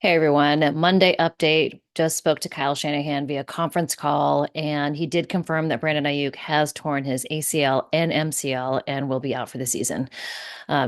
Hey everyone, Monday update. Just spoke to Kyle Shanahan via conference call, and he did confirm that Brandon Aiyuk has torn his ACL and MCL and will be out for the season.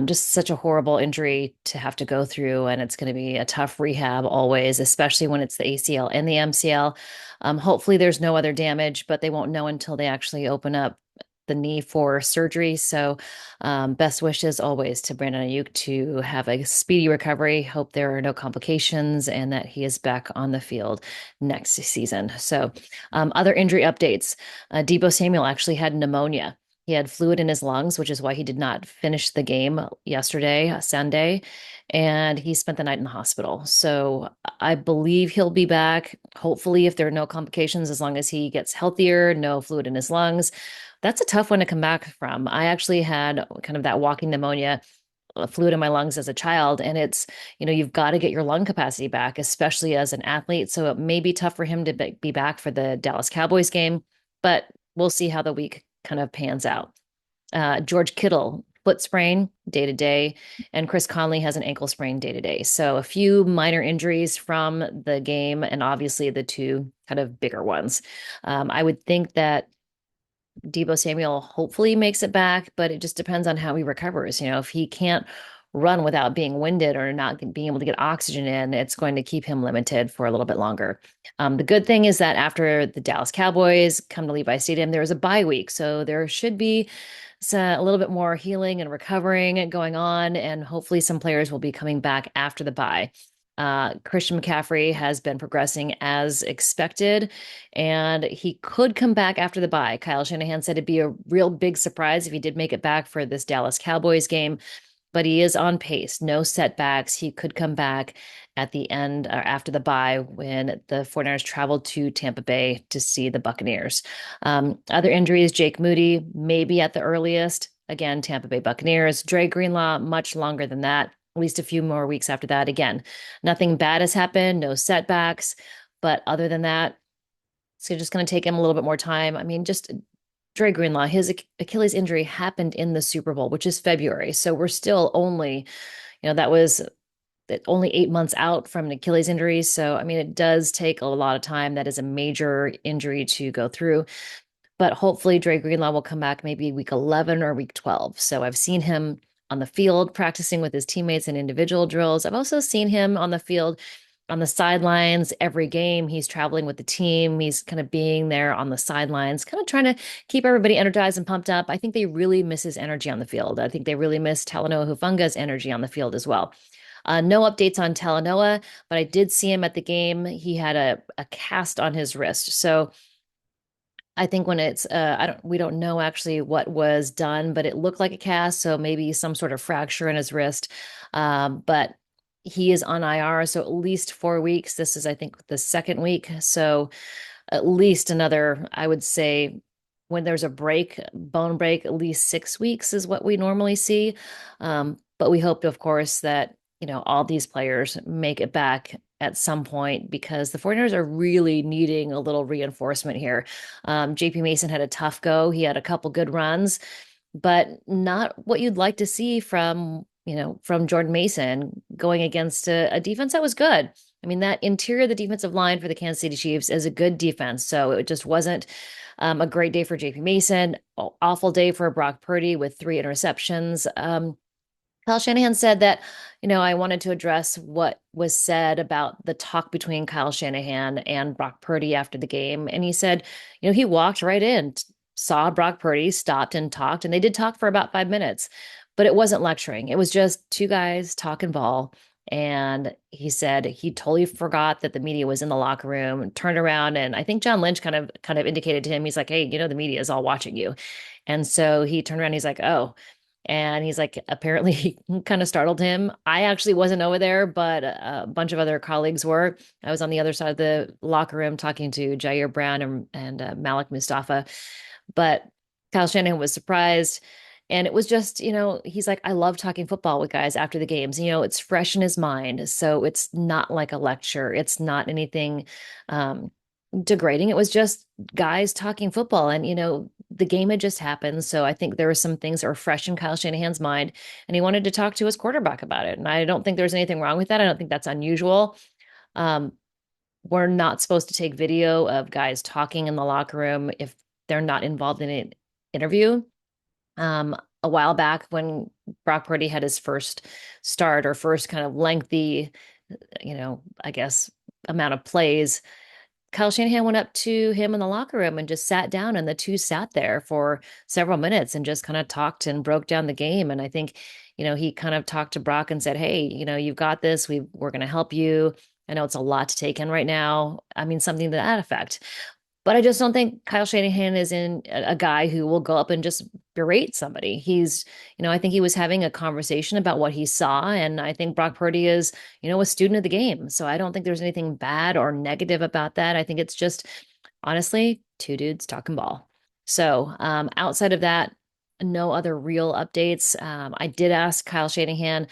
Just such a horrible injury to have to go through, and it's going to be a tough rehab always, especially when it's the ACL and the MCL. Hopefully, there's no other damage, but they won't know until they actually open up the knee for surgery. So, best wishes always to Brandon Aiyuk to have a speedy recovery. Hope there are no complications and that he is back on the field next season. So, other injury updates. Deebo Samuel actually had pneumonia. He had fluid in his lungs, which is why he did not finish the game yesterday, Sunday, and he spent the night in the hospital. So I believe he'll be back, hopefully, if there are no complications, as long as he gets healthier, no fluid in his lungs. That's a tough one to come back from. I actually had kind of that walking pneumonia, fluid in my lungs as a child, and you've got to get your lung capacity back, especially as an athlete. So it may be tough for him to be back for the Dallas Cowboys game, but we'll see how the week kind of pans out. George Kittle, foot sprain day to day, and Chris Conley has an ankle sprain day to day. So a few minor injuries from the game, and obviously the two kind of bigger ones. I would think that Deebo Samuel hopefully makes it back, but it just depends on how he recovers. If he can't run without being winded or not being able to get oxygen in, it's going to keep him limited for a little bit longer. The good thing is that after the Dallas Cowboys come to Levi Stadium, there is a bye week. So there should be a little bit more healing and recovering going on, and hopefully some players will be coming back after the bye. Christian McCaffrey has been progressing as expected, and he could come back after the bye. Kyle Shanahan said it'd be a real big surprise if he did make it back for this Dallas Cowboys game, but he is on pace. No setbacks. He could come back at the end or after the bye when the 49ers traveled to Tampa Bay to see the Buccaneers. Other injuries, Jake Moody, maybe at the earliest. Again, Tampa Bay Buccaneers. Dre Greenlaw, much longer than that, at least a few more weeks after that. Again, nothing bad has happened, no setbacks. But other than that, it's just going to take him a little bit more time. I mean, just Dre Greenlaw, his Achilles injury happened in the Super Bowl, which is February. So we're still only, that was only 8 months out from an Achilles injury. So, I mean, it does take a lot of time. That is a major injury to go through. But hopefully, Dre Greenlaw will come back maybe week 11 or week 12. So I've seen him on the field practicing with his teammates in individual drills. I've also seen him on the field on the sidelines every game. He's traveling with the team. He's kind of being there on the sidelines, kind of trying to keep everybody energized and pumped up. I think they really miss his energy on the field. I think they really miss Talanoa Hufanga's energy on the field as well. No updates on Talanoa, but I did see him at the game. He had a cast on his wrist. So I think when it's we don't know actually what was done, but it looked like a cast, so maybe some sort of fracture in his wrist. But he is on IR, so at least 4 weeks. This is, I think, the second week. So at least another, I would say, when there's a bone break, at least 6 weeks is what we normally see. But we hope, of course, that all these players make it back at some point because the 49ers are really needing a little reinforcement here. JP Mason had a tough go. He had a couple good runs, but not what you'd like to see from Jordan Mason going against a defense that was good. I mean, that interior of the defensive line for the Kansas City Chiefs is a good defense. So it just wasn't a great day for JP Mason. Awful day for Brock Purdy with 3 interceptions. Kyle Shanahan said that, I wanted to address what was said about the talk between Kyle Shanahan and Brock Purdy after the game. And he said, he walked right in, saw Brock Purdy, stopped and talked, and they did talk for about 5 minutes, but it wasn't lecturing. It was just two guys talking ball. And he said he totally forgot that the media was in the locker room, turned around, and I think John Lynch kind of indicated to him, he's like, "Hey, the media is all watching you." And so he turned around, he's like, "Oh." And he's like, apparently he kind of startled him. I actually wasn't over there, but a bunch of other colleagues were. I was on the other side of the locker room talking to Jair Brown and Malik Mustafa. But Kyle Shanahan was surprised. And it was just, he's like, I love talking football with guys after the games. It's fresh in his mind. So it's not like a lecture. It's not anything degrading. It was just guys talking football. And, the game had just happened. So I think there were some things that were fresh in Kyle Shanahan's mind, and he wanted to talk to his quarterback about it. And I don't think there's anything wrong with that. I don't think that's unusual. Um, we're not supposed to take video of guys talking in the locker room if they're not involved in an interview. A while back when Brock Purdy had his first start or first kind of lengthy, I guess amount of plays, Kyle Shanahan went up to him in the locker room and just sat down, and the two sat there for several minutes and just kind of talked and broke down the game. And I think, he kind of talked to Brock and said, "Hey, you've got this. We're going to help you. I know it's a lot to take in right now. I mean, something to that effect." But I just don't think Kyle Shanahan is in a guy who will go up and just berate somebody. I think he was having a conversation about what he saw. And I think Brock Purdy is, a student of the game. So I don't think there's anything bad or negative about that. I think it's just, honestly, two dudes talking ball. So outside of that, no other real updates. I did ask Kyle Shanahan,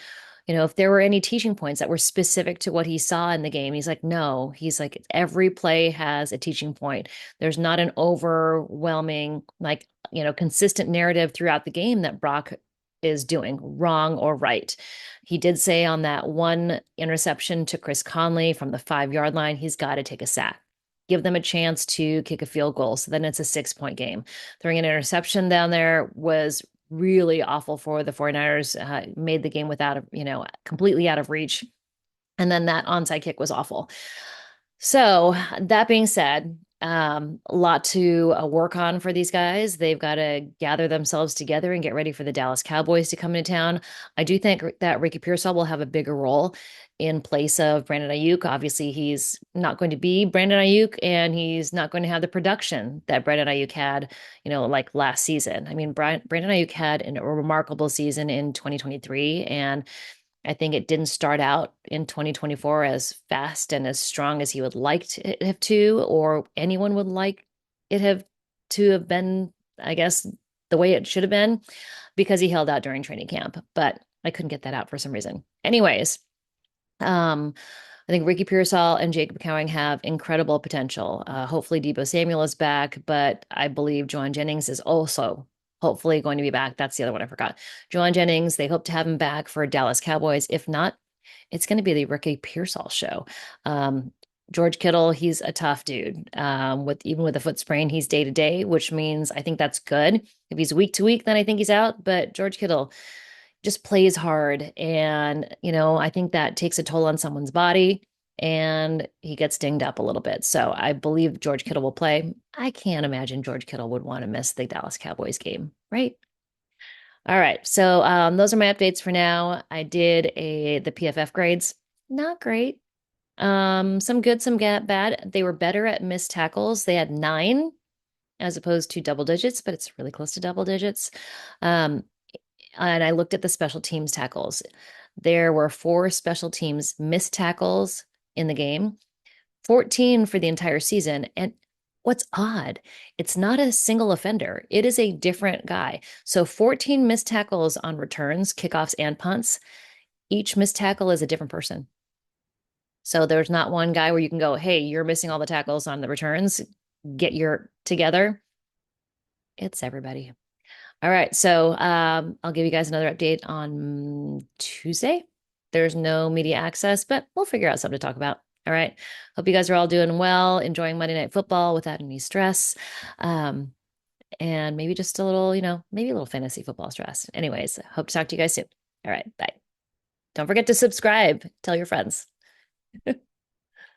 if there were any teaching points that were specific to what he saw in the game. He's like, no, he's like, every play has a teaching point. There's not an overwhelming, like, consistent narrative throughout the game that Brock is doing wrong or right. He did say on that one interception to Chris Conley from the 5 yard line, he's got to take a sack. Give them a chance to kick a field goal. So then it's a 6 point game. Throwing an interception down there was really awful for the 49ers, made the game without, completely out of reach. And then that onside kick was awful. So that being said, a lot to work on for these guys. They've got to gather themselves together and get ready for the Dallas Cowboys to come into town. I do think that Ricky Pearsall will have a bigger role in place of Brandon Aiyuk. Obviously, he's not going to be Brandon Aiyuk, and he's not going to have the production that Brandon Aiyuk had, like last season. I mean, Brandon Aiyuk had a remarkable season in 2023, and I think it didn't start out in 2024 as fast and as strong as he would like it have to, or anyone would like it have to have been, I guess, the way it should have been, because he held out during training camp. But I couldn't get that out for some reason. Anyways, um, I think Ricky Pearsall and Jacob Cowing have incredible potential. Hopefully, Deebo Samuel is back, but I believe Juwan Jennings is also hopefully going to be back. That's the other one I forgot. Juwan Jennings, they hope to have him back for Dallas Cowboys. If not, it's going to be the Ricky Pearsall show. George Kittle, he's a tough dude. With a foot sprain, he's day to day, which means I think that's good. If he's week to week, then I think he's out. But George Kittle just plays hard, and I think that takes a toll on someone's body, and he gets dinged up a little bit. So I believe George Kittle will play. I can't imagine George Kittle would want to miss the Dallas Cowboys game, right? All right. So those are my updates for now. I did the PFF grades. Not great. Some good, some bad. They were better at missed tackles. They had 9 as opposed to double digits, but it's really close to double digits. Um, and I looked at the special teams tackles. There were 4 special teams missed tackles in the game, 14 for the entire season. And what's odd, it's not a single offender, it is a different guy. So 14 missed tackles on returns, kickoffs, and punts. Each missed tackle is a different person. So there's not one guy where you can go, hey, you're missing all the tackles on the returns, get your together. It's everybody. All right. So I'll give you guys another update on Tuesday. There's no media access, but we'll figure out something to talk about. All right. Hope you guys are all doing well, enjoying Monday Night Football without any stress. And maybe just a little, maybe a little fantasy football stress. Anyways, hope to talk to you guys soon. All right. Bye. Don't forget to subscribe. Tell your friends.